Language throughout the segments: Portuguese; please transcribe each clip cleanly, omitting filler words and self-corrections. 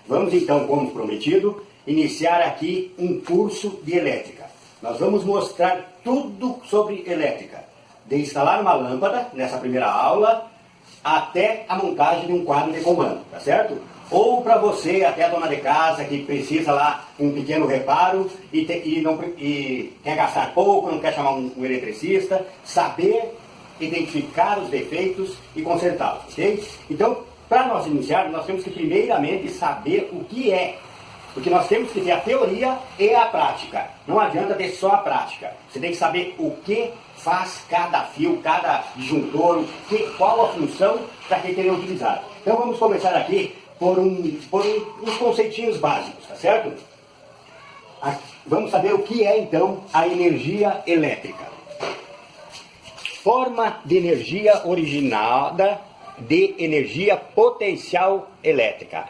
Vamos então, como prometido, iniciar aqui um curso de elétrica. Nós vamos mostrar tudo sobre elétrica, de instalar uma lâmpada, nessa primeira aula, até a montagem de um quadro de comando, tá certo? Ou para você, até a dona de casa, que precisa lá um pequeno reparo e quer gastar pouco, não quer chamar um eletricista, saber identificar os defeitos e consertá-los, ok? Então, para nós iniciarmos, nós temos que primeiramente saber o que é. Porque nós temos que ter a teoria e a prática. Não adianta ter só a prática. Você tem que saber o que faz cada fio, cada disjuntor, qual a função para que ele é utilizado. Então vamos começar aqui por uns conceitinhos básicos, tá certo? Vamos saber o que é então a energia elétrica. Forma de energia originada de energia potencial elétrica.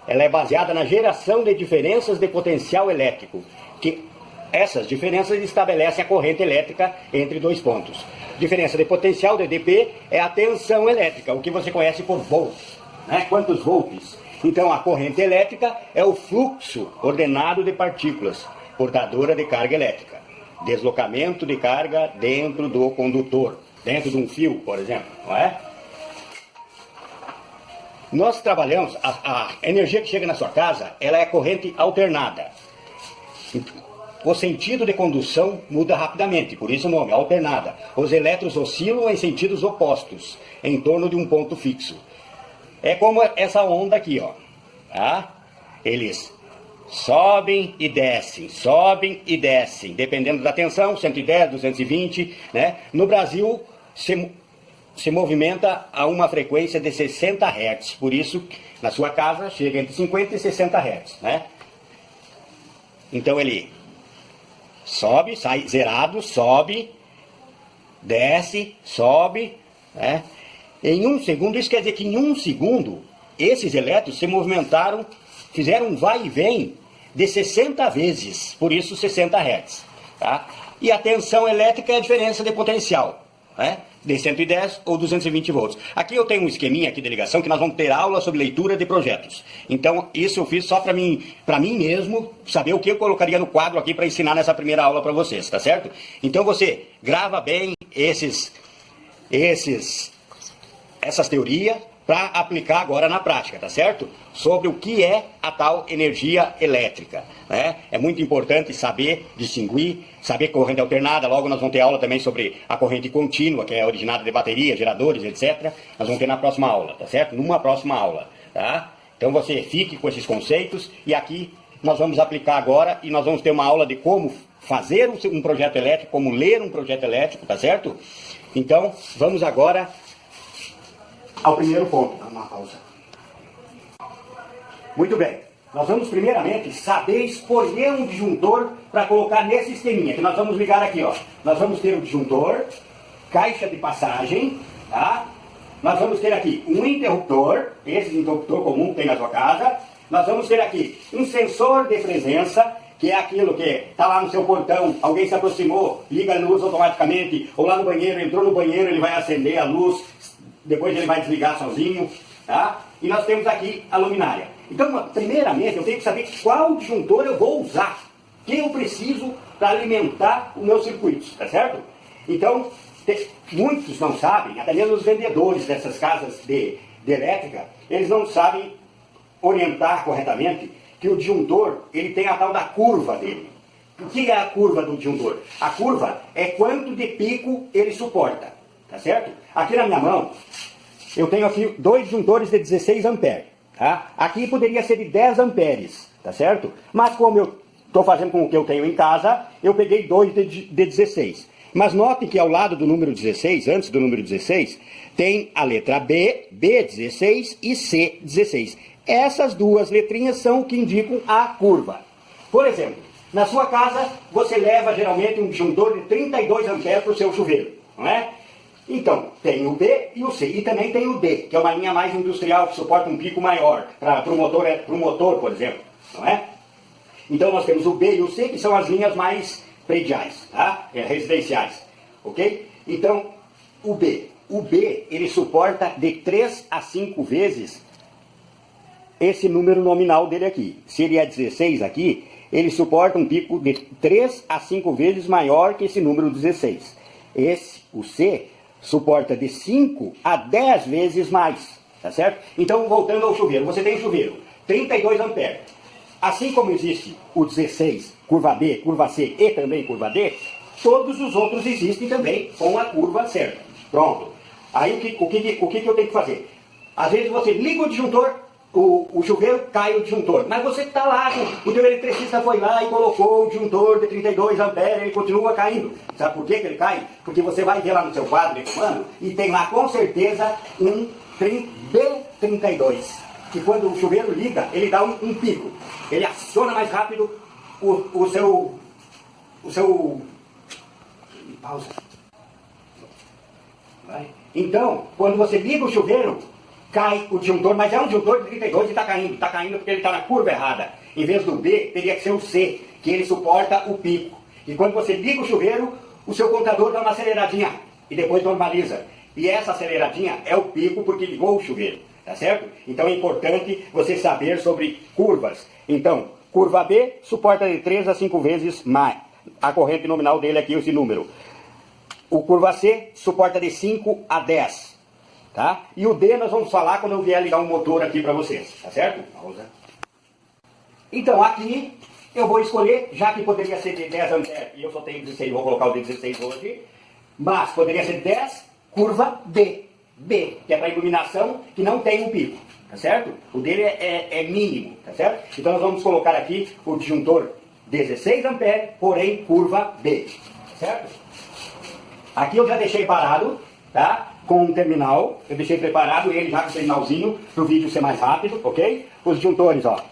Ela é baseada na geração de diferenças de potencial elétrico, que essas diferenças estabelecem a corrente elétrica entre dois pontos. Diferença de potencial, dP, é a tensão elétrica, o que você conhece por volts, né? Quantos volts? Então a corrente elétrica é o fluxo ordenado de partículas, portadora de carga elétrica. Deslocamento de carga dentro do condutor, dentro de um fio, por exemplo, não é? Nós trabalhamos, a energia que chega na sua casa, ela é corrente alternada. O sentido de condução muda rapidamente, por isso o nome, alternada. Os elétrons oscilam em sentidos opostos, em torno de um ponto fixo. É como essa onda aqui, ó. Tá? Eles sobem e descem, dependendo da tensão, 110, 220, né? No Brasil, se movimenta a uma frequência de 60 Hz. Por isso, na sua casa, chega entre 50 e 60 Hz, né? Então ele sobe, sai zerado, sobe, desce, sobe, né? Em um segundo, isso quer dizer que em um segundo, esses elétrons se movimentaram, fizeram um vai e vem de 60 vezes, por isso 60 Hz. Tá? E a tensão elétrica é a diferença de potencial, né? De 110 ou 220 volts. Aqui eu tenho um esqueminha aqui de ligação que nós vamos ter aula sobre leitura de projetos. Então isso eu fiz só para mim mesmo saber o que eu colocaria no quadro aqui para ensinar nessa primeira aula para vocês, tá certo? Então você grava bem essas teorias para aplicar agora na prática, tá certo? Sobre o que é a tal energia elétrica, né? É muito importante saber distinguir, saber corrente alternada. Logo nós vamos ter aula também sobre a corrente contínua, que é originada de baterias, geradores, etc. Nós vamos ter na próxima aula, tá certo? Numa próxima aula, tá? Então você fique com esses conceitos e aqui nós vamos aplicar agora e nós vamos ter uma aula de como fazer um projeto elétrico, como ler um projeto elétrico, tá certo? Então vamos agora ao primeiro ponto. Dá uma pausa. Muito bem. Nós vamos primeiramente saber escolher um disjuntor para colocar nesse esqueminha, que nós vamos ligar aqui, ó. Nós vamos ter o disjuntor, caixa de passagem, tá? Nós vamos ter aqui um interruptor, esse interruptor comum que tem na sua casa. Nós vamos ter aqui um sensor de presença, que é aquilo que está lá no seu portão, alguém se aproximou, liga a luz automaticamente, ou lá no banheiro, entrou no banheiro, ele vai acender a luz, depois ele vai desligar sozinho, tá? E nós temos aqui a luminária. Então, primeiramente, eu tenho que saber qual disjuntor eu vou usar, que eu preciso para alimentar os meus circuitos, tá certo? Então, muitos não sabem, até mesmo os vendedores dessas casas de elétrica, eles não sabem orientar corretamente que o disjuntor, ele tem a tal da curva dele. O que é a curva do disjuntor? A curva é quanto de pico ele suporta, tá certo? Aqui na minha mão, eu tenho aqui dois disjuntores de 16 amperes, tá? Aqui poderia ser de 10 amperes, tá certo? Mas como eu estou fazendo com o que eu tenho em casa, eu peguei dois de 16. Mas note que ao lado do número 16, antes do número 16, tem a letra B, B16 e C16. Essas duas letrinhas são o que indicam a curva. Por exemplo, na sua casa, você leva geralmente um disjuntor de 32 amperes para o seu chuveiro, não é? Então, tem o B e o C. E também tem o D, que é uma linha mais industrial, que suporta um pico maior, para o motor, por exemplo, não é? Então, nós temos o B e o C, que são as linhas mais prediais, tá? Residenciais, ok? Então, o B, ele suporta de 3 a 5 vezes esse número nominal dele aqui. Se ele é 16 aqui, ele suporta um pico de 3 a 5 vezes maior que esse número 16. Esse, o C, suporta de 5 a 10 vezes mais, tá certo? Então, voltando ao chuveiro, você tem chuveiro, 32 amperes. Assim como existe o 16, curva B, curva C e também curva D, todos os outros existem também com a curva certa. Pronto. Aí o que eu tenho que fazer? Às vezes você liga o disjuntor, o chuveiro cai o disjuntor, mas você está lá, o teu eletricista foi lá e colocou o disjuntor de 32 amperes, ele continua caindo. Sabe por que ele cai? Porque você vai ver lá no seu quadro de comando e tem lá com certeza um B32, que quando o chuveiro liga, ele dá um pico. Ele aciona mais rápido o seu... Pausa. Vai. Então, quando você liga o chuveiro, cai o disjuntor, mas é um disjuntor de 32 e está caindo porque ele está na curva errada. Em vez do B, teria que ser o C, que ele suporta o pico. E quando você liga o chuveiro, o seu contador dá uma aceleradinha e depois normaliza. E essa aceleradinha é o pico porque ligou o chuveiro, tá certo? Então é importante você saber sobre curvas. Então, curva B suporta de 3 a 5 vezes mais. A corrente nominal dele aqui, esse número. O curva C suporta de 5 a 10. Tá? E o D nós vamos falar quando eu vier ligar um motor aqui para vocês, tá certo? Pausa. Então aqui eu vou escolher, já que poderia ser de 10 amperes, e eu só tenho 16, vou colocar o de 16 hoje, mas poderia ser 10, curva B. B, que é para iluminação que não tem um pico, tá certo? O dele é mínimo, tá certo? Então nós vamos colocar aqui o disjuntor 16 amperes, porém curva B, tá certo? Aqui eu já deixei parado, tá? Com um terminal, eu deixei preparado ele já com o terminalzinho, para o vídeo ser mais rápido, ok? Os disjuntores, ó,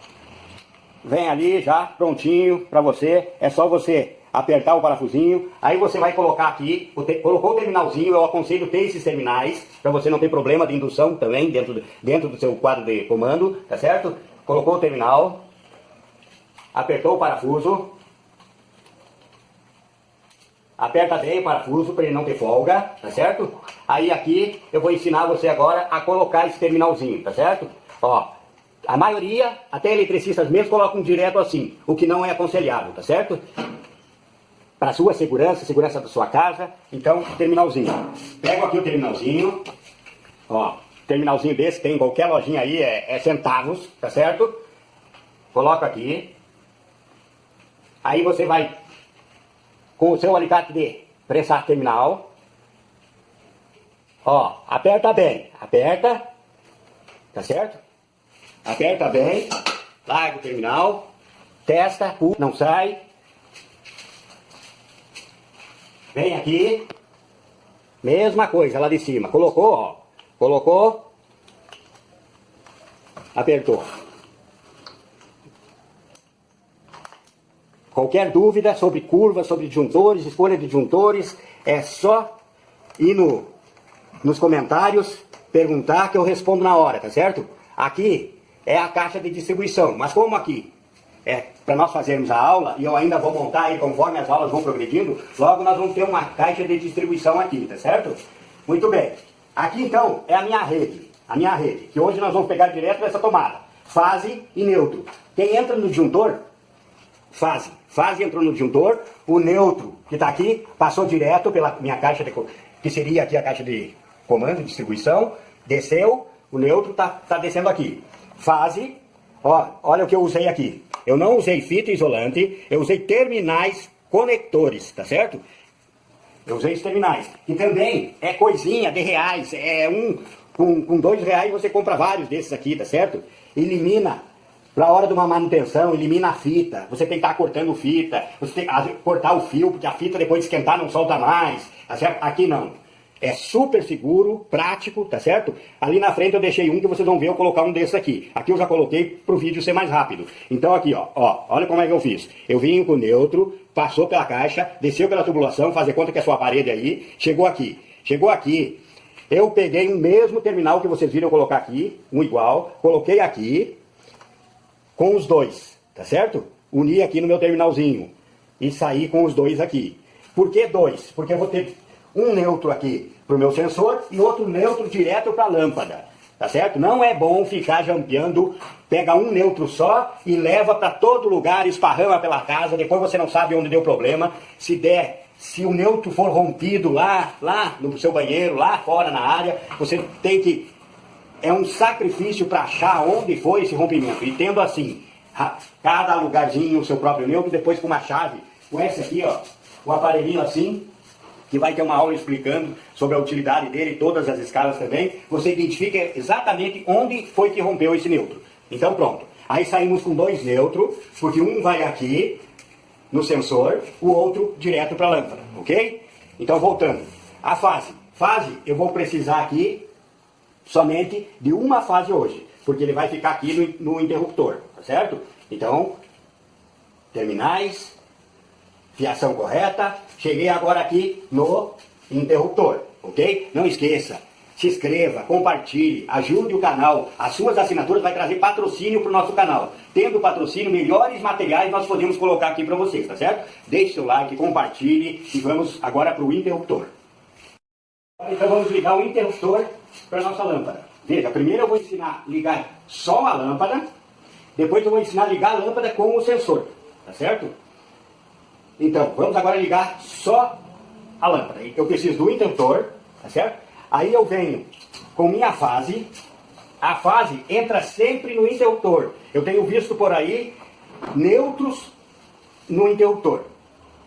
vem ali já prontinho para você, é só você apertar o parafusinho, aí você vai colocar aqui, colocou o terminalzinho, eu aconselho ter esses terminais, para você não ter problema de indução também dentro do seu quadro de comando, tá certo? Colocou o terminal, apertou o parafuso, aperta bem o parafuso para ele não ter folga, tá certo? Aí aqui eu vou ensinar você agora a colocar esse terminalzinho, tá certo? Ó, a maioria, até eletricistas mesmo, colocam direto assim, o que não é aconselhável, tá certo? Para a sua segurança, segurança da sua casa, então, terminalzinho. Pego aqui o terminalzinho, ó, terminalzinho desse tem em qualquer lojinha aí, é centavos, tá certo? Coloca aqui. Aí você vai com o seu alicate de pressar terminal, ó, aperta bem, aperta, tá certo? Aperta bem, larga o terminal, testa, não sai, vem aqui, mesma coisa lá de cima, colocou, ó, colocou, apertou. Qualquer dúvida sobre curvas, sobre disjuntores, escolha de disjuntores, é só ir nos comentários, perguntar que eu respondo na hora, tá certo? Aqui é a caixa de distribuição, mas como aqui é para nós fazermos a aula, e eu ainda vou montar aí conforme as aulas vão progredindo, logo nós vamos ter uma caixa de distribuição aqui, tá certo? Muito bem. Aqui então é a minha rede, que hoje nós vamos pegar direto dessa tomada, fase e neutro. Quem entra no disjuntor, fase entrou no disjuntor, o neutro que está aqui passou direto pela minha caixa de, que seria aqui a caixa de comando, de distribuição, desceu, o neutro está descendo aqui. Fase, ó, olha o que eu usei aqui. Eu não usei fita isolante, eu usei terminais conectores, tá certo? Eu usei os terminais, que também é coisinha de reais, com R$2 você compra vários desses aqui, tá certo? Elimina. Para a hora de uma manutenção, elimina a fita. Você tem que estar cortando fita. Você tem que cortar o fio, porque a fita depois de esquentar não solta mais. Tá certo? Aqui não. É super seguro, prático, tá certo? Ali na frente eu deixei um que vocês vão ver eu colocar um desses aqui. Aqui eu já coloquei para o vídeo ser mais rápido. Então aqui, ó, olha como é que eu fiz. Eu vim com o neutro, passou pela caixa, desceu pela tubulação, fazer conta que é a sua parede aí, chegou aqui. Chegou aqui, eu peguei o mesmo terminal que vocês viram eu colocar aqui, um igual, coloquei aqui, com os dois, tá certo? Uni aqui no meu terminalzinho e saí com os dois aqui. Por que dois? Porque eu vou ter um neutro aqui para o meu sensor e outro neutro direto para a lâmpada. tá certo? Não é bom ficar jampeando, pega um neutro só e leva para todo lugar, esparrama pela casa, depois você não sabe onde deu problema. Se o neutro for rompido lá no seu banheiro, lá fora na área, você tem que... É um sacrifício para achar onde foi esse rompimento. E tendo assim, cada lugarzinho o seu próprio neutro, depois com uma chave, com esse aqui, ó, o aparelhinho assim, que vai ter uma aula explicando sobre a utilidade dele, todas as escalas também, você identifica exatamente onde foi que rompeu esse neutro. Então pronto. Aí saímos com 2 neutros, porque um vai aqui no sensor, o outro direto para a lâmpada, ok? Então voltando. A fase. Fase, eu vou precisar aqui somente de uma fase hoje, porque ele vai ficar aqui no interruptor, tá certo? Então, terminais, fiação correta, cheguei agora aqui no interruptor, ok? Não esqueça, se inscreva, compartilhe, ajude o canal, as suas assinaturas vai trazer patrocínio para o nosso canal. Tendo patrocínio, melhores materiais nós podemos colocar aqui para vocês, tá certo? Deixe seu like, compartilhe e vamos agora para o interruptor. Então vamos ligar o interruptor para a nossa lâmpada. Veja, primeiro eu vou ensinar a ligar só a lâmpada, depois eu vou ensinar a ligar a lâmpada com o sensor, tá certo? Então, vamos agora ligar só a lâmpada. Eu preciso do interruptor, tá certo? Aí eu venho com minha fase, a fase entra sempre no interruptor. Eu tenho visto por aí neutros no interruptor.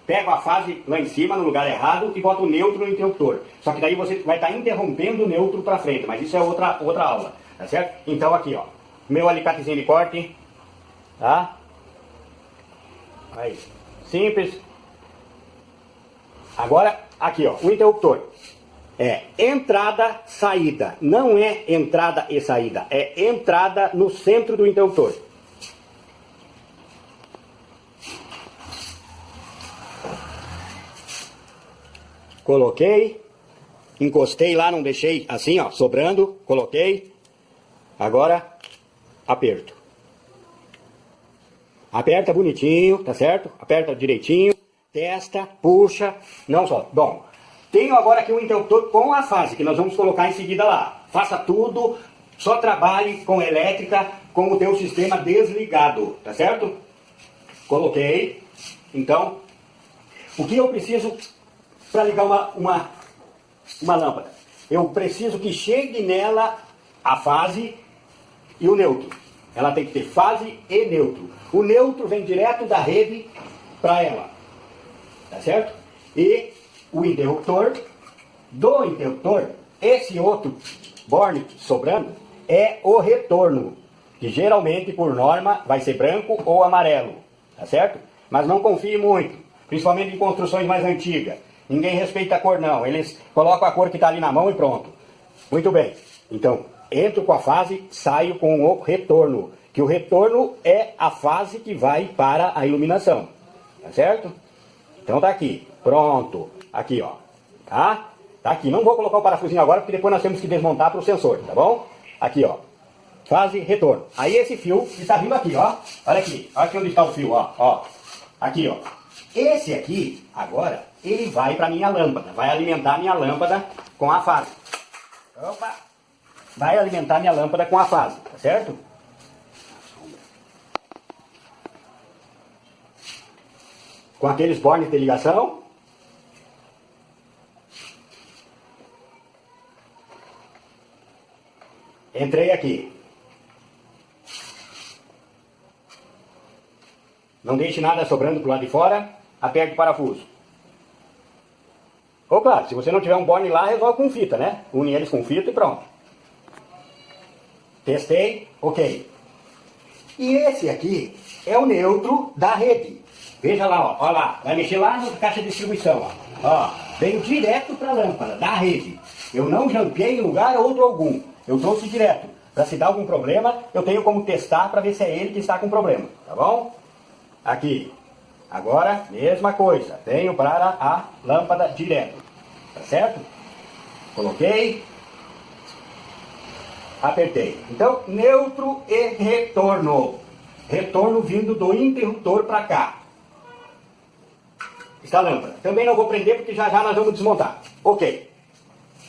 Pego a fase lá em cima, no lugar errado, e boto o neutro no interruptor. Só que daí você vai estar interrompendo o neutro para frente, mas isso é outra aula, tá certo? Então aqui, ó, meu alicatezinho de corte, tá? Aí, simples. Agora, aqui, ó, o interruptor. É entrada, saída. Não é entrada e saída, é entrada no centro do interruptor. Coloquei, encostei lá, não deixei assim, ó, sobrando, coloquei. Agora, aperto. Aperta bonitinho, tá certo? Aperta direitinho, testa, puxa, não só. Bom, tenho agora aqui um interruptor com a fase, que nós vamos colocar em seguida lá. Faça tudo, só trabalhe com elétrica, com o teu sistema desligado, tá certo? Coloquei. Então, o que eu preciso para ligar uma lâmpada? Eu preciso que chegue nela a fase e o neutro. Ela tem que ter fase e neutro. O neutro vem direto da rede para ela, tá certo? E o interruptor, do interruptor, esse outro borne sobrando é o retorno, que geralmente por norma vai ser branco ou amarelo, tá certo? Mas não confie muito, principalmente em construções mais antigas. Ninguém respeita a cor não, eles colocam a cor que está ali na mão e pronto. Muito bem, então entro com a fase, saio com o retorno, que o retorno é a fase que vai para a iluminação, tá certo? Então tá aqui, pronto, aqui ó, tá? Tá aqui, não vou colocar o parafusinho agora porque depois nós temos que desmontar para o sensor, tá bom? Aqui ó, fase, retorno. Aí esse fio está vindo aqui ó, olha aqui onde está o fio ó, aqui ó. Esse aqui, agora, ele vai para minha lâmpada, vai alimentar minha lâmpada com a fase. Opa! Vai alimentar minha lâmpada com a fase, tá certo? Com aqueles bornes de ligação. Entrei aqui. Não deixe nada sobrando pro lado de fora. Aperte o parafuso. Ou claro, se você não tiver um borne lá, resolve com fita, né? Une eles com fita e pronto. Testei, ok. E esse aqui é o neutro da rede. Veja lá, ó lá, vai mexer lá na caixa de distribuição, ó. Veio direto para a lâmpada da rede. Eu não jampeei em lugar outro algum. Eu trouxe direto. Para se dar algum problema, eu tenho como testar para ver se é ele que está com problema, tá bom? Aqui. Agora, mesma coisa. Venho para a lâmpada direto. Tá certo? Coloquei. Apertei. Então, neutro e retorno. Retorno vindo do interruptor para cá. Está a lâmpada. Também não vou prender porque já nós vamos desmontar. Ok.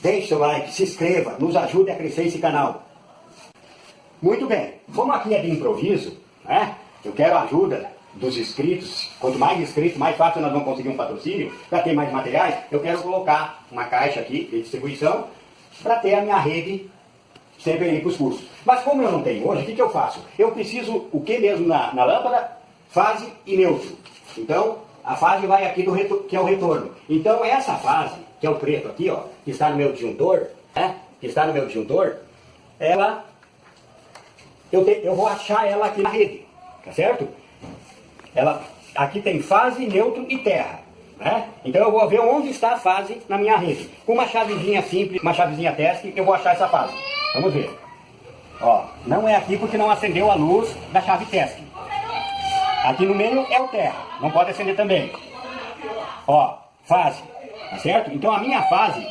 Deixe seu like, se inscreva, nos ajude a crescer esse canal. Muito bem. Como aqui é de improviso, né? Eu quero a ajuda dos inscritos. Quanto mais inscritos, mais fácil nós vamos conseguir um patrocínio. Para ter mais materiais, eu quero colocar uma caixa aqui de distribuição para ter a minha rede sempre aí para os cursos. Mas como eu não tenho hoje, o que eu faço? Eu preciso, o que mesmo na lâmpada? Fase e neutro. Então, a fase vai aqui que é o retorno. Então, essa fase, que é o preto aqui, ó, que está no meu disjuntor, né? Que está no meu disjuntor, ela, eu vou achar ela aqui na rede, tá certo? Ela, aqui tem fase, neutro e terra, né? Então eu vou ver onde está a fase na minha rede. Com uma chavezinha simples, uma chavezinha teste, eu vou achar essa fase. Vamos ver. Ó, não é aqui porque não acendeu a luz da chave teste. Aqui no meio é o terra, não pode acender também. Ó, fase, tá certo? Então a minha fase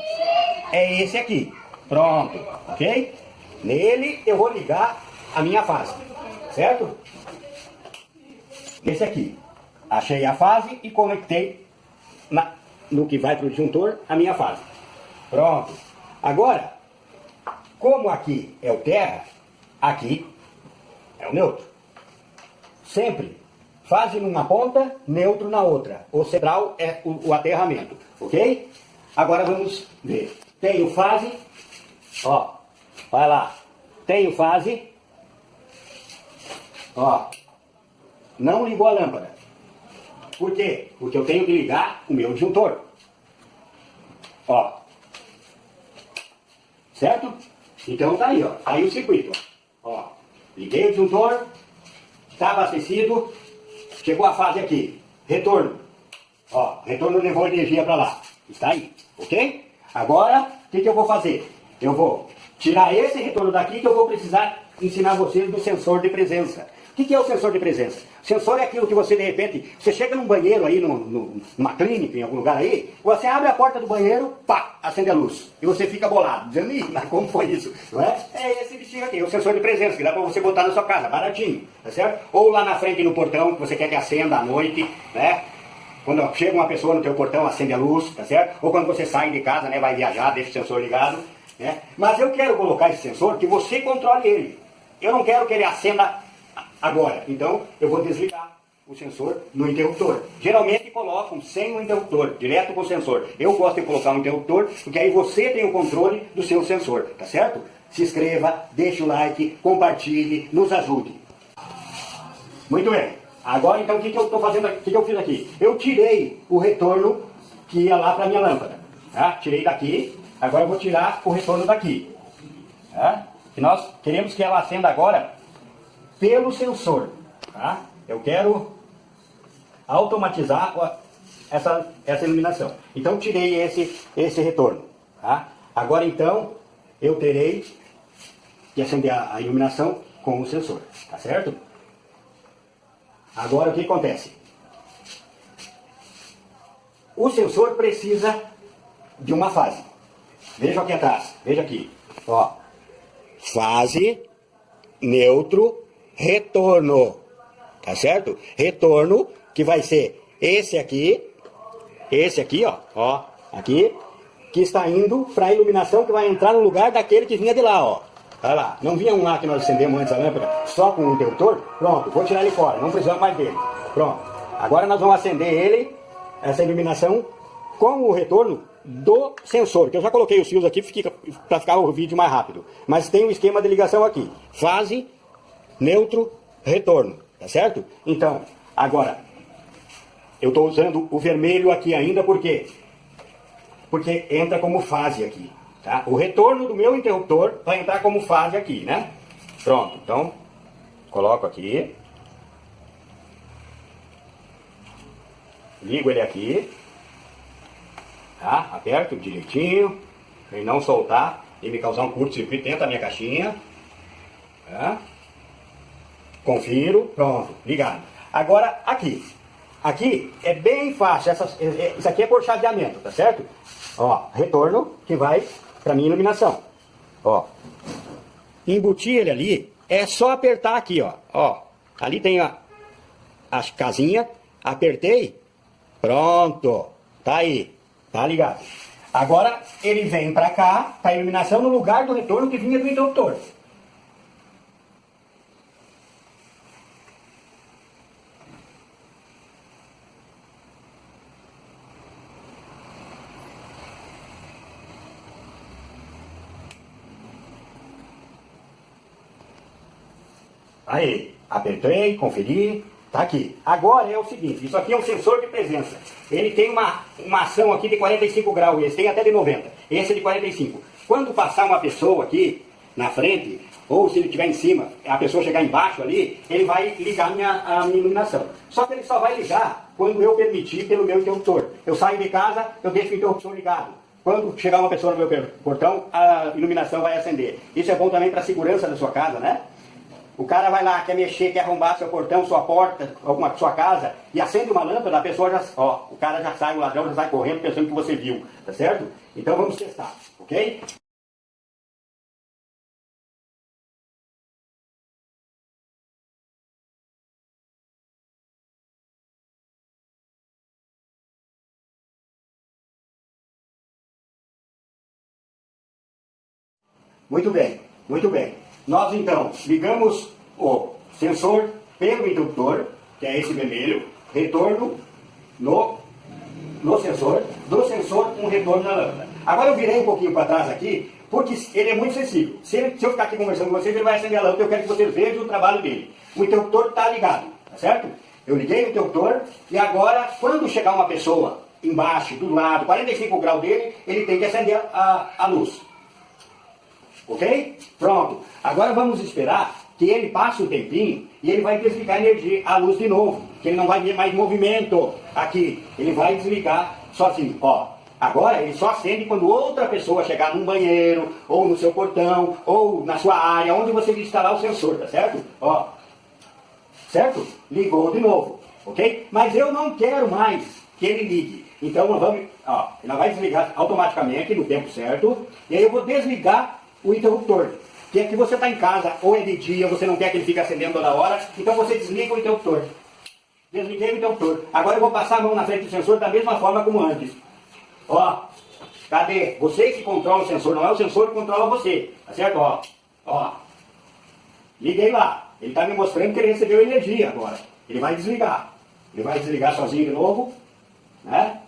é esse aqui. Pronto, ok? Nele eu vou ligar a minha fase, certo? Esse aqui. Achei a fase e conectei no que vai para o disjuntor a minha fase. Pronto. Agora, como aqui é o terra, aqui é o neutro. Sempre fase numa ponta, neutro na outra. O central é o aterramento, ok? Agora vamos ver. Tenho fase, ó, vai lá. Tenho fase, ó, não ligou a lâmpada. Por quê? Porque eu tenho que ligar o meu disjuntor. Ó, certo? Então tá aí, ó, aí o circuito. Ó, liguei o disjuntor, está abastecido, chegou a fase aqui, retorno. Ó, retorno levou energia para lá. Está aí, ok? Agora, o que eu vou fazer? Eu vou tirar esse retorno daqui que eu vou precisar ensinar vocês do sensor de presença. O que é o sensor de presença? O sensor é aquilo que você, de repente, você chega num banheiro aí, numa clínica, em algum lugar aí, você abre a porta do banheiro, pá, acende a luz. E você fica bolado, dizendo, ih, mas como foi isso? Não é? É esse bichinho aqui, o sensor de presença, que dá para você botar na sua casa, baratinho, tá certo? Ou lá na frente no portão, que você quer que acenda à noite, né? Quando chega uma pessoa no teu portão, acende a luz, tá certo? Ou quando você sai de casa, né, vai viajar, deixa o sensor ligado, né? Mas eu quero colocar esse sensor que você controle ele. Eu não quero que ele acenda agora. Então, eu vou desligar o sensor no interruptor. Geralmente colocam sem o interruptor, direto com o sensor. Eu gosto de colocar um interruptor, porque aí você tem o controle do seu sensor, tá certo? Se inscreva, deixe o like, compartilhe, nos ajude. Muito bem. Agora, então, o que eu estou fazendo aqui? O que eu fiz aqui? Eu tirei o retorno que ia lá para a minha lâmpada. Tá? Tirei daqui. Agora eu vou tirar o retorno daqui. Tá? E nós queremos que ela acenda agora pelo sensor. Tá? Eu quero automatizar essa iluminação. Então, tirei esse retorno. Tá? Agora, então, eu terei que acender a iluminação com o sensor. Tá certo? Agora o que acontece? O sensor precisa de uma fase. Veja aqui atrás, veja aqui. Ó, fase, neutro, retorno. Tá certo? Retorno, que vai ser esse aqui, ó, aqui, que está indo para a iluminação que vai entrar no lugar daquele que vinha de lá, ó. Olha lá, não vinha um lá que nós acendemos antes a lâmpada só com o interruptor? Pronto, vou tirar ele fora, não precisamos mais dele. Pronto, agora nós vamos acender ele, essa iluminação, com o retorno do sensor, que eu já coloquei os fios aqui para ficar o vídeo mais rápido. Mas tem um esquema de ligação aqui, fase, neutro, retorno, tá certo? Então, agora, eu estou usando o vermelho aqui ainda, por quê? Porque entra como fase aqui. Tá? O retorno do meu interruptor vai entrar como fase aqui, né? Pronto, então, coloco aqui. Ligo ele aqui. Tá? Aperto direitinho. Para ele não soltar e me causar um curto-circuito dentro da minha caixinha. Tá? Confiro. Pronto, ligado. Agora, aqui. Aqui é bem fácil. Isso aqui é por chaveamento, tá certo? Ó, retorno que vai para minha iluminação. Ó, embutir ele ali, é só apertar aqui, ó. Ó, ali tem a casinha, apertei, pronto, tá aí, tá ligado. Agora ele vem para cá, para a iluminação no lugar do retorno que vinha do interruptor. Aí, apertei, conferi, tá aqui. Agora é o seguinte, isso aqui é um sensor de presença. Ele tem uma ação aqui de 45 graus, esse tem até de 90, esse é de 45. Quando passar uma pessoa aqui na frente, ou se ele estiver em cima, a pessoa chegar embaixo ali, ele vai ligar a minha iluminação. Só que ele só vai ligar quando eu permitir pelo meu interruptor. Eu saio de casa, eu deixo o interruptor ligado. Quando chegar uma pessoa no meu portão, a iluminação vai acender. Isso é bom também para a segurança da sua casa, né? O cara vai lá, quer mexer, quer arrombar seu portão, sua porta, sua casa, e acende uma lâmpada, a pessoa já, ó, o cara já sai, o ladrão já sai correndo pensando que você viu, tá certo? Então vamos testar, ok? Muito bem, muito bem. Nós então ligamos o sensor pelo interruptor, que é esse vermelho, retorno no sensor, do sensor um retorno na lâmpada. Agora eu virei um pouquinho para trás aqui, porque ele é muito sensível. Se eu ficar aqui conversando com vocês, ele vai acender a lâmpada, eu quero que vocês vejam o trabalho dele. O interruptor está ligado, tá certo? Eu liguei o interruptor e agora, quando chegar uma pessoa embaixo, do lado, 45 graus dele, ele tem que acender a luz. Ok? Pronto. Agora vamos esperar que ele passe um tempinho e ele vai desligar a luz de novo. Que ele não vai ver mais movimento aqui. Ele vai desligar sozinho. Ó, agora ele só acende quando outra pessoa chegar num banheiro, ou no seu portão, ou na sua área, onde você instalar o sensor, tá certo? Ó, certo? Ligou de novo. Ok? Mas eu não quero mais que ele ligue. Então nós vamos, ó, ele vai desligar automaticamente no tempo certo. E aí eu vou desligar o interruptor, que é que você está em casa, ou é de dia, você não quer que ele fique acendendo toda hora, então você desliga o interruptor. Desliguei o interruptor. Agora eu vou passar a mão na frente do sensor da mesma forma como antes. Ó, cadê? Você que controla o sensor, não é o sensor que controla você, tá certo? Ó, ó. Liguei lá. Ele está me mostrando que ele recebeu energia agora. Ele vai desligar. Ele vai desligar sozinho de novo, né?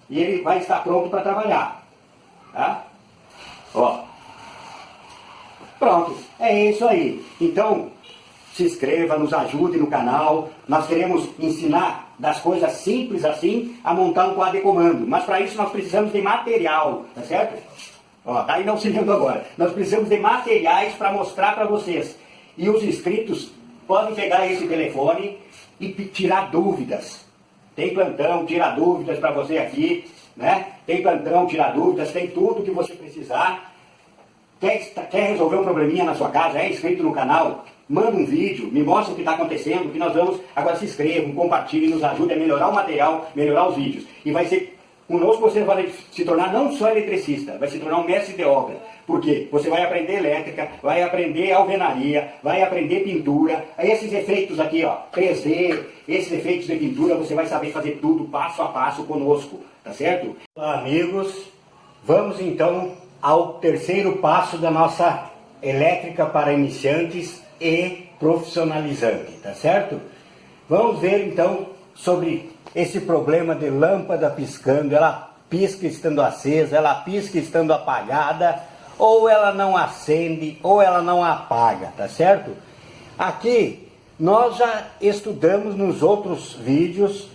E ele vai estar pronto para trabalhar. Tá? Ó. Pronto, é isso aí. Então, se inscreva, nos ajude no canal. Nós queremos ensinar das coisas simples assim a montar um quadro de comando. Mas para isso nós precisamos de material, tá certo? Ó, tá aí me auxiliando agora. Nós precisamos de materiais para mostrar para vocês. E os inscritos podem pegar esse telefone e tirar dúvidas. Tem plantão, tira dúvidas para você aqui, né? Tem plantão, tira dúvidas, tem tudo que você precisar. Quer resolver um probleminha na sua casa, é inscrito no canal, manda um vídeo, me mostra o que está acontecendo, que nós vamos, agora se inscrevam, compartilhem, nos ajude a melhorar o material, melhorar os vídeos. E vai ser, conosco você vai se tornar não só eletricista, vai se tornar um mestre de obra. Por quê? Você vai aprender elétrica, vai aprender alvenaria, vai aprender pintura, esses efeitos aqui, ó, 3D, esses efeitos de pintura, você vai saber fazer tudo passo a passo conosco, tá certo? Olá, amigos, vamos então ao terceiro passo da nossa elétrica para iniciantes e profissionalizante, tá certo? Vamos ver então sobre esse problema de lâmpada piscando. Ela pisca estando acesa, ela pisca estando apagada, ou ela não acende, ou ela não apaga, tá certo? Aqui nós já estudamos nos outros vídeos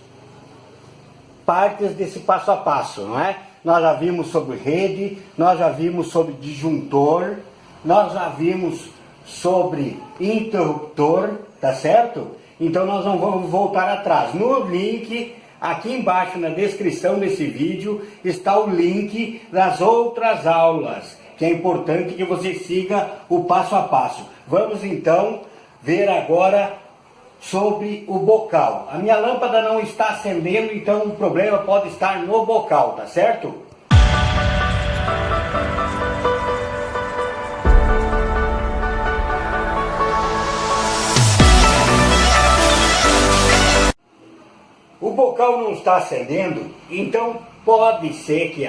partes desse passo a passo, não é? Nós já vimos sobre rede, nós já vimos sobre disjuntor, nós já vimos sobre interruptor, tá certo? Então nós não vamos voltar atrás. No link, aqui embaixo na descrição desse vídeo, está o link das outras aulas, que é importante que você siga o passo a passo. Vamos então ver agora sobre o bocal. A minha lâmpada não está acendendo, então o problema pode estar no bocal, tá certo? O bocal não está acendendo, então pode ser que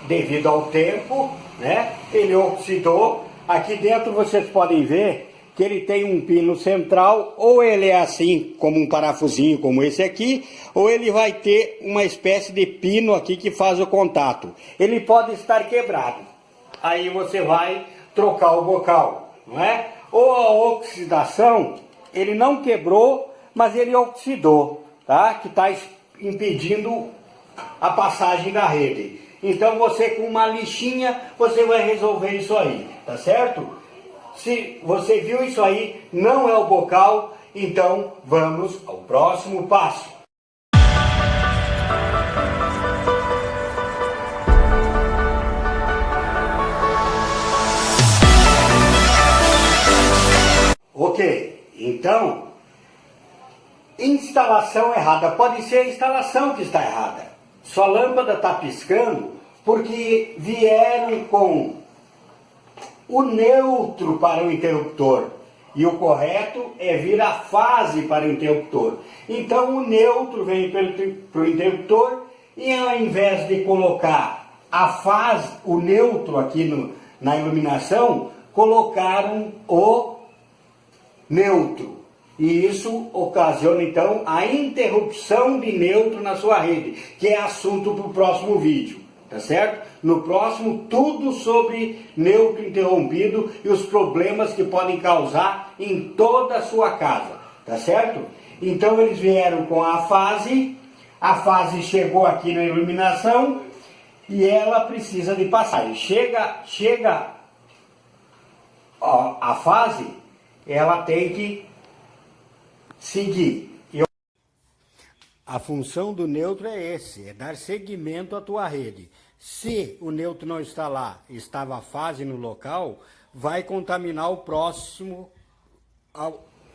devido ao tempo, né, ele oxidou. Aqui dentro vocês podem ver que ele tem um pino central, ou ele é assim, como um parafusinho como esse aqui, ou ele vai ter uma espécie de pino aqui que faz o contato. Ele pode estar quebrado. Aí você vai trocar o bocal, não é? ou a oxidação, ele não quebrou, mas ele oxidou, tá? Que está impedindo a passagem da rede. Então você com uma lixinha, você vai resolver isso aí, tá certo? Se você viu isso aí, não é o bocal, então vamos ao próximo passo. Ok, então, instalação errada. Pode ser a instalação que está errada. Sua lâmpada está piscando porque vieram com o neutro para o interruptor. E o correto é vir a fase para o interruptor. Então o neutro vem para o interruptor e ao invés de colocar a fase, o neutro aqui na iluminação, colocaram o neutro. E isso ocasiona então a interrupção de neutro na sua rede, que é assunto para o próximo vídeo, tá certo? No próximo, tudo sobre neutro interrompido e os problemas que podem causar em toda a sua casa, tá certo? Então eles vieram com a fase chegou aqui na iluminação e ela precisa de passagem. Chega ó, a fase, ela tem que seguir. A função do neutro é é dar seguimento à tua rede. Se o neutro não está lá, estava a fase no local, vai contaminar o próximo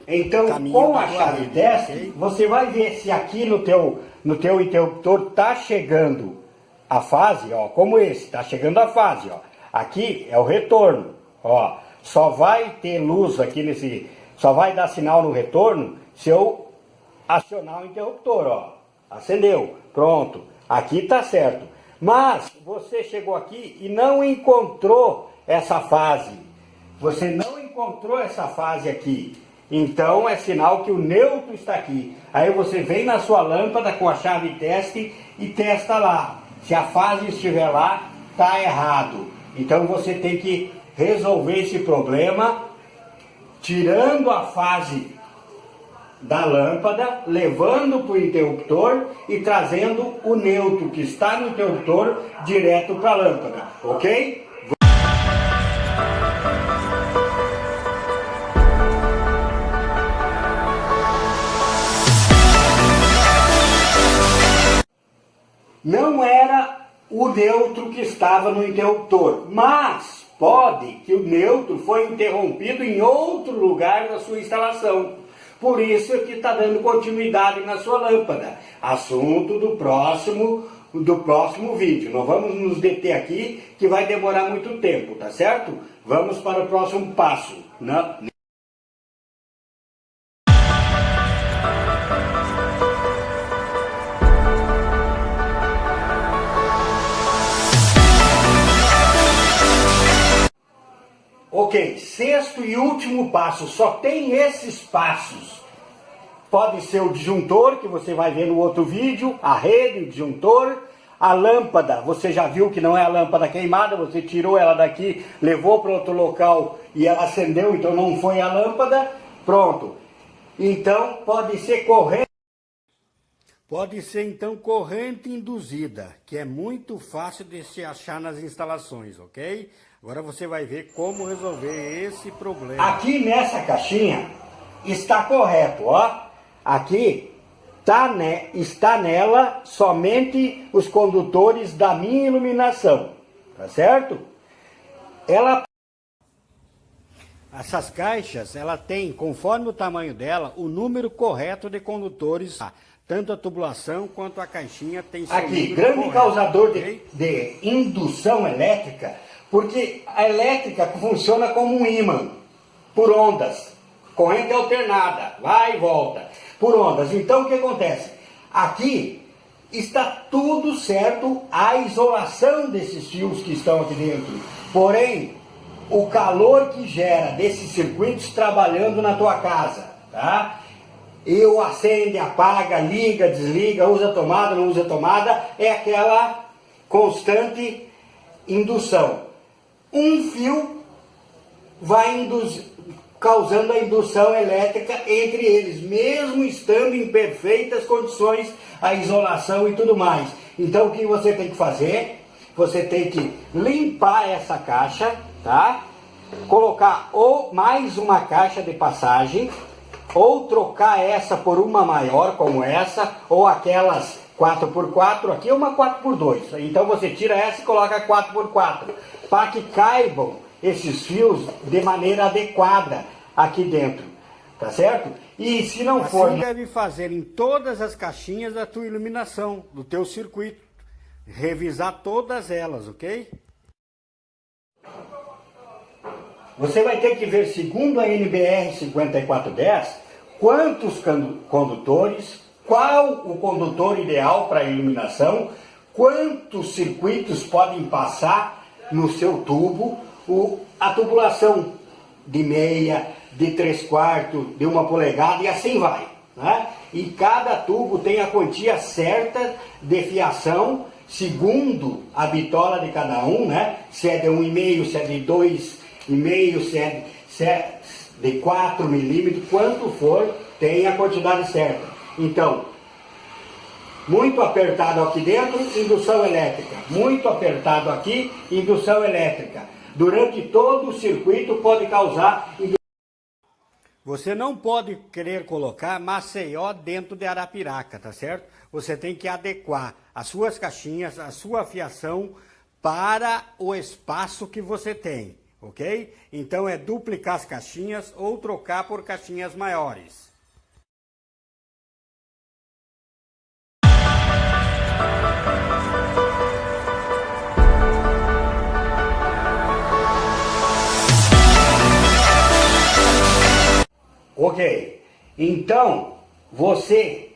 então, com a chave teste, okay? Você vai ver se aqui no teu interruptor está chegando a fase, ó, como esse, está chegando a fase, ó. Aqui é o retorno, ó. Só vai ter luz aqui só vai dar sinal no retorno se eu acionar o interruptor, ó. Acendeu, pronto. Aqui está certo. Mas você chegou aqui e não encontrou essa fase. Você não encontrou essa fase aqui. Então é sinal que o neutro está aqui. Aí você vem na sua lâmpada com a chave teste e testa lá. Se a fase estiver lá, está errado. Então você tem que resolver esse problema tirando a fase da lâmpada, levando para o interruptor e trazendo o neutro que está no interruptor direto para a lâmpada, ok? Não era o neutro que estava no interruptor, mas pode que o neutro foi interrompido em outro lugar da sua instalação. Por isso é que está dando continuidade na sua lâmpada. Assunto do próximo vídeo. Não vamos nos deter aqui, que vai demorar muito tempo, tá certo? Vamos para o próximo passo. Ok, sexto e último passo, só tem esses passos. Pode ser o disjuntor, que você vai ver no outro vídeo, a rede, o disjuntor, a lâmpada, você já viu que não é a lâmpada queimada, você tirou ela daqui, levou para outro local e ela acendeu, então não foi a lâmpada, pronto. Então pode ser corrente. Pode ser então corrente induzida, que é muito fácil de se achar nas instalações, ok? Agora você vai ver como resolver esse problema. Aqui nessa caixinha está correto, ó. Aqui está nela somente os condutores da minha iluminação, tá certo? Essas caixas, ela tem, conforme o tamanho dela, o número correto de condutores. Tanto a tubulação quanto a caixinha tem seu aqui, grande correto, causador de indução elétrica, porque a elétrica funciona como um ímã, por ondas, corrente alternada, vai e volta, por ondas. Então o que acontece? Aqui está tudo certo, a isolação desses fios que estão aqui dentro, porém, o calor que gera desses circuitos trabalhando na tua casa, tá? Eu acende, apaga, liga, desliga, usa tomada, não usa tomada, é aquela constante indução. Um fio vai causando a indução elétrica entre eles, mesmo estando em perfeitas condições, a isolação e tudo mais. Então o que você tem que fazer? Você tem que limpar essa caixa, tá? Colocar ou mais uma caixa de passagem, ou trocar essa por uma maior como essa, ou aquelas 4x4, aqui é uma 4x2. Então você tira essa e coloca 4x4, para que caibam esses fios de maneira adequada aqui dentro, tá certo? E se não for, deve fazer em todas as caixinhas da tua iluminação, do teu circuito, revisar todas elas, ok? Você vai ter que ver, segundo a NBR 5410, quantos condutores, qual o condutor ideal para a iluminação, quantos circuitos podem passar no seu tubo, a tubulação de meia, de 3/4, de 1 polegada e assim vai, né? E cada tubo tem a quantia certa de fiação, segundo a bitola de cada um, né? Se é de 1,5, se é de 2,5, se é de 4 milímetros, quanto for, tem a quantidade certa. Então, muito apertado aqui dentro, indução elétrica. Muito apertado aqui, indução elétrica. Durante todo o circuito pode causar... Você não pode querer colocar Maceió dentro de Arapiraca, tá certo? Você tem que adequar as suas caixinhas, a sua fiação para o espaço que você tem, ok? Então é duplicar as caixinhas ou trocar por caixinhas maiores. Ok, então você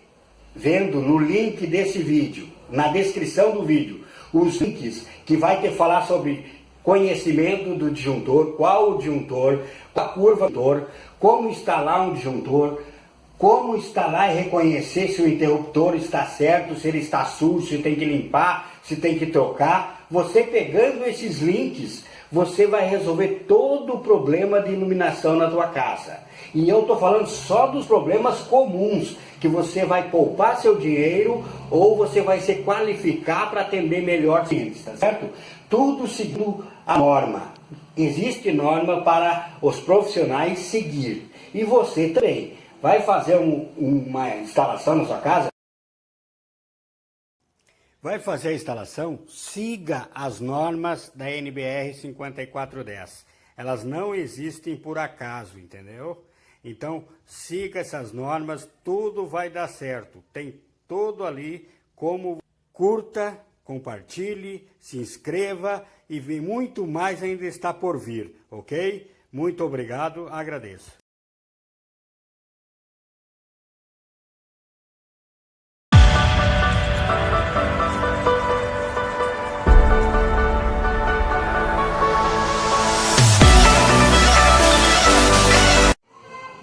vendo no link desse vídeo, na descrição do vídeo, os links que vai te falar sobre conhecimento do disjuntor, qual o disjuntor, a curva do disjuntor, como instalar um disjuntor, como instalar e reconhecer se o interruptor está certo, se ele está sujo, se tem que limpar, se tem que trocar. Você pegando esses links, você vai resolver todo o problema de iluminação na tua casa. E eu estou falando só dos problemas comuns, que você vai poupar seu dinheiro ou você vai se qualificar para atender melhor clientes, tá certo? Tudo seguindo a norma. Existe norma para os profissionais seguir. E você também vai fazer uma instalação na sua casa? Vai fazer a instalação? Siga as normas da NBR 5410. Elas não existem por acaso, entendeu? Então, siga essas normas, tudo vai dar certo. Tem tudo ali, como curta, compartilhe, se inscreva e muito mais ainda está por vir, ok? Muito obrigado, agradeço.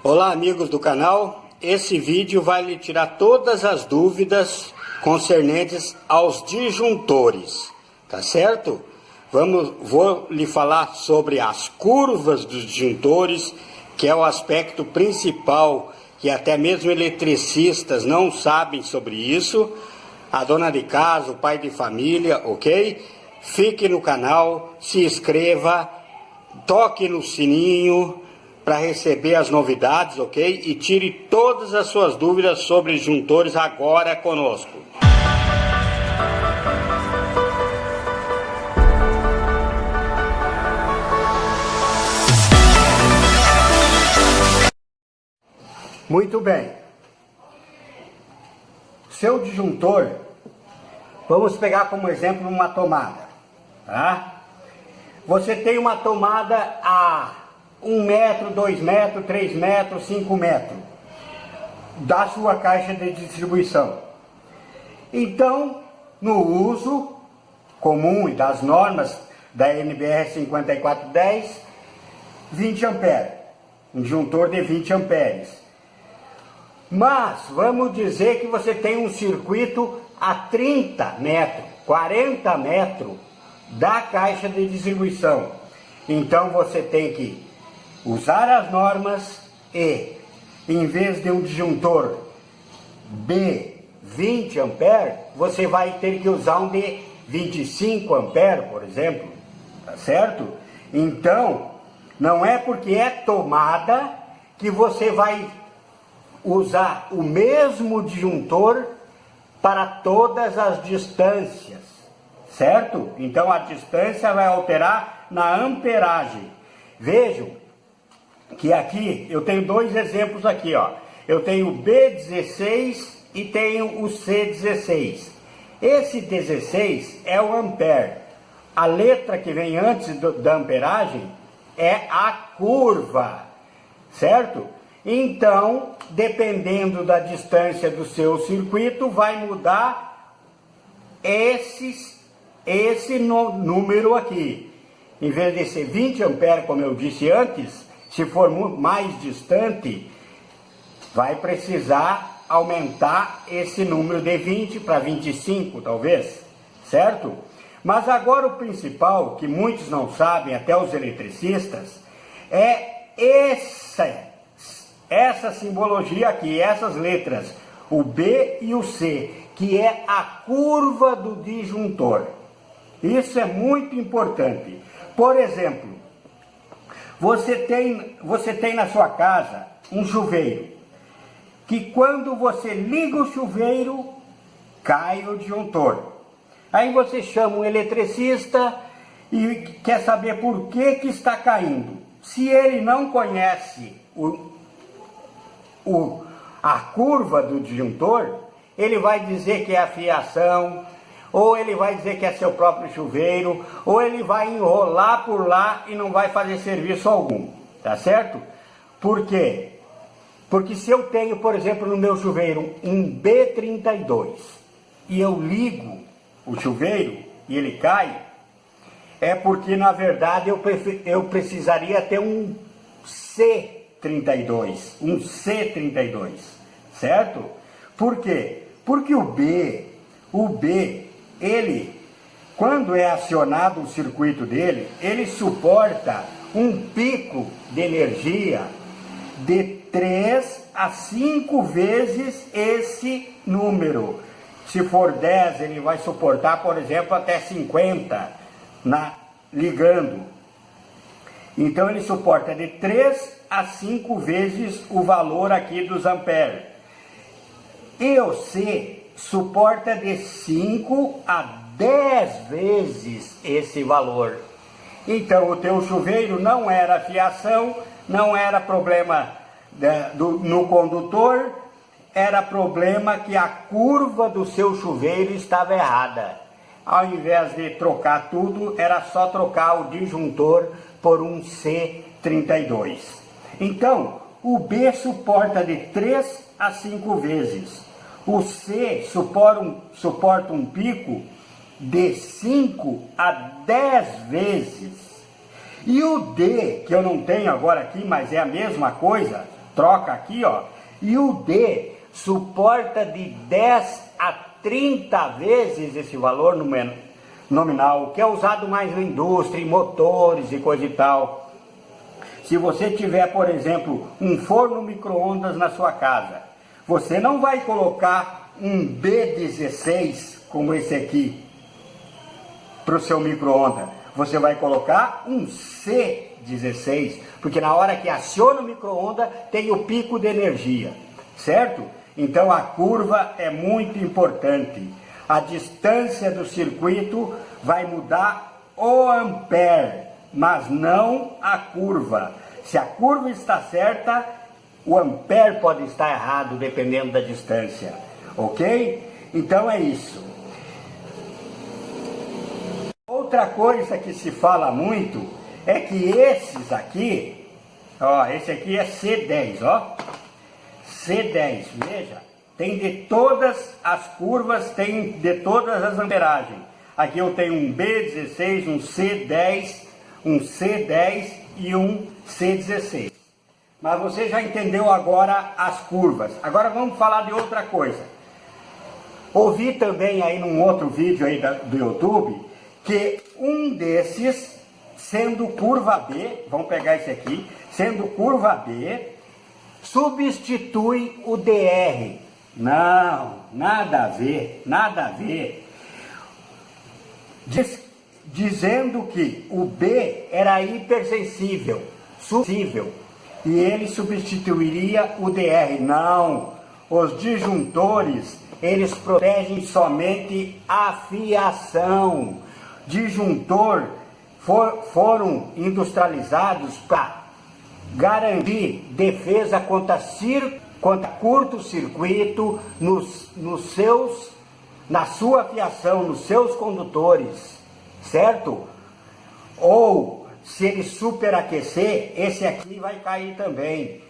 Olá amigos do canal, esse vídeo vai lhe tirar todas as dúvidas concernentes aos disjuntores, tá certo? Vou lhe falar sobre as curvas dos disjuntores, que é o aspecto principal, que até mesmo eletricistas não sabem sobre isso, a dona de casa, o pai de família, ok? Fique no canal, se inscreva, toque no sininho, para receber as novidades, ok? E tire todas as suas dúvidas sobre disjuntores agora conosco. Muito bem. Seu disjuntor, vamos pegar como exemplo uma tomada, tá? Você tem uma tomada a 1 metro, 2 metros, 3 metros, 5 metros da sua caixa de distribuição. Então, no uso comum e das normas da NBR 5410, 20 amperes, um disjuntor de 20 amperes. Mas vamos dizer que você tem um circuito a 30 metros, 40 metros da caixa de distribuição. Então você tem que usar as normas e, em vez de um disjuntor B 20 ampere, você vai ter que usar um de 25 ampere, por exemplo, tá certo? Então, não é porque é tomada que você vai usar o mesmo disjuntor para todas as distâncias, certo? Então a distância vai alterar na amperagem. Vejam que aqui eu tenho dois exemplos aqui, ó. Eu tenho o B16 e tenho o C16. Esse 16 é o ampere. A letra que vem antes da amperagem é a curva, certo? Então, dependendo da distância do seu circuito, vai mudar esse número aqui. Em vez de ser 20 ampere, como eu disse antes, se for mais distante, vai precisar aumentar esse número de 20 para 25, talvez, certo? Mas agora o principal, que muitos não sabem, até os eletricistas, é essa simbologia aqui, essas letras, o B e o C, que é a curva do disjuntor. Isso é muito importante. Por exemplo, você tem na sua casa um chuveiro, que quando você liga o chuveiro, cai o disjuntor. Aí você chama um eletricista e quer saber por que está caindo. Se ele não conhece a curva do disjuntor, ele vai dizer que é a fiação, ou ele vai dizer que é seu próprio chuveiro, ou ele vai enrolar por lá e não vai fazer serviço algum, tá certo? Por quê? Porque se eu tenho, por exemplo, no meu chuveiro um B32 e eu ligo o chuveiro e ele cai, é porque na verdade eu precisaria ter um C32, certo? Por quê? Porque o B, ele, quando é acionado o circuito dele, ele suporta um pico de energia de 3 a 5 vezes esse número. Se for 10, ele vai suportar, por exemplo, até 50 ligando. Então ele suporta de 3 a 5 vezes o valor aqui dos amperes. E o C suporta de 5 a 10 vezes esse valor. Então o teu chuveiro não era fiação, não era problema no condutor, era problema que a curva do seu chuveiro estava errada. Ao invés de trocar tudo, era só trocar o disjuntor por um C32. Então, o B suporta de 3 a 5 vezes. O C suporta um pico de 5 a 10 vezes. E o D, que eu não tenho agora aqui, mas é a mesma coisa, troca aqui, ó. E o D suporta de 10 a 30 vezes esse valor nominal, que é usado mais na indústria, em motores e coisa e tal. Se você tiver, por exemplo, um forno micro-ondas na sua casa, você não vai colocar um B16 como esse aqui para o seu micro-ondas. Você vai colocar um C16, porque na hora que aciona o micro-ondas tem o pico de energia, certo? Então a curva é muito importante. A distância do circuito vai mudar o ampere, mas não a curva. Se a curva está certa, o ampere pode estar errado dependendo da distância, ok? Então é isso. Outra coisa que se fala muito é que esses aqui, ó, esse aqui é C10, ó. C10, veja, tem de todas as curvas, tem de todas as amperagens. Aqui eu tenho um B16, um C10 e um C16. Mas você já entendeu agora as curvas. Agora vamos falar de outra coisa. Ouvi também aí num outro vídeo aí do YouTube, que um desses, sendo curva B, vamos pegar esse aqui, sendo curva B, substitui o DR. Não, nada a ver, nada a ver. Dizendo que o B era hipersensível, e ele substituiria o DR. Não, os disjuntores, eles protegem somente a fiação. Disjuntor foram industrializados para garantir defesa contra curto-circuito na sua fiação, nos seus condutores, certo? Ou, se ele superaquecer, esse aqui vai cair também.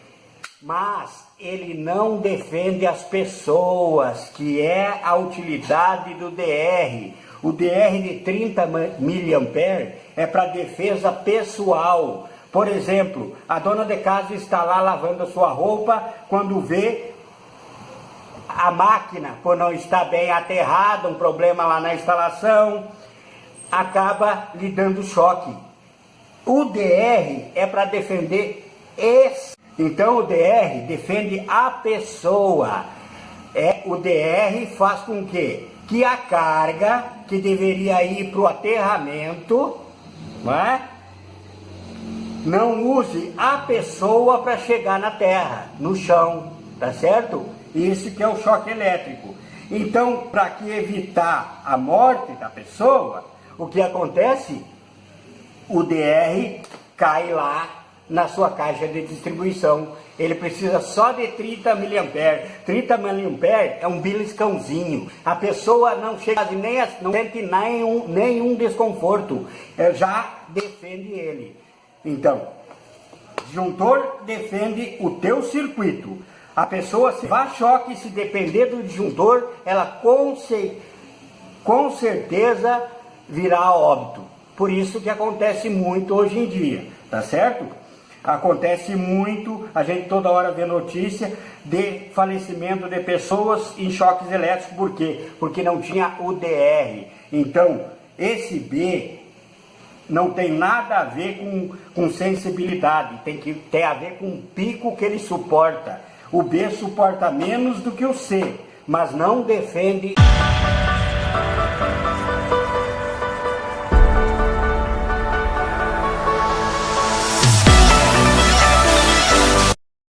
Mas ele não defende as pessoas, que é a utilidade do DR. O DR de 30 mA é para defesa pessoal. Por exemplo, a dona de casa está lá lavando a sua roupa, quando vê a máquina, por não estar bem aterrada, um problema lá na instalação, acaba lhe dando choque. O DR é para defender esse. Então o DR defende a pessoa. O DR faz com que a carga que deveria ir para o aterramento, não use a pessoa para chegar na terra, no chão, tá certo? Isso que é o choque elétrico. Então, para que evitar a morte da pessoa, o que acontece? O DR cai lá na sua caixa de distribuição. Ele precisa só de 30 mA. 30 mA é um beliscãozinho. A pessoa não chega não sente nenhum desconforto. Já defende ele. Então, disjuntor defende o teu circuito. A pessoa, se levar choque, se depender do disjuntor, ela com certeza virá a óbito. Por isso que acontece muito hoje em dia, tá certo? Acontece muito, a gente toda hora vê notícia de falecimento de pessoas em choques elétricos. Por quê? Porque não tinha o DR. Então, esse B não tem nada a ver com sensibilidade, tem a ver com o pico que ele suporta. O B suporta menos do que o C, mas não defende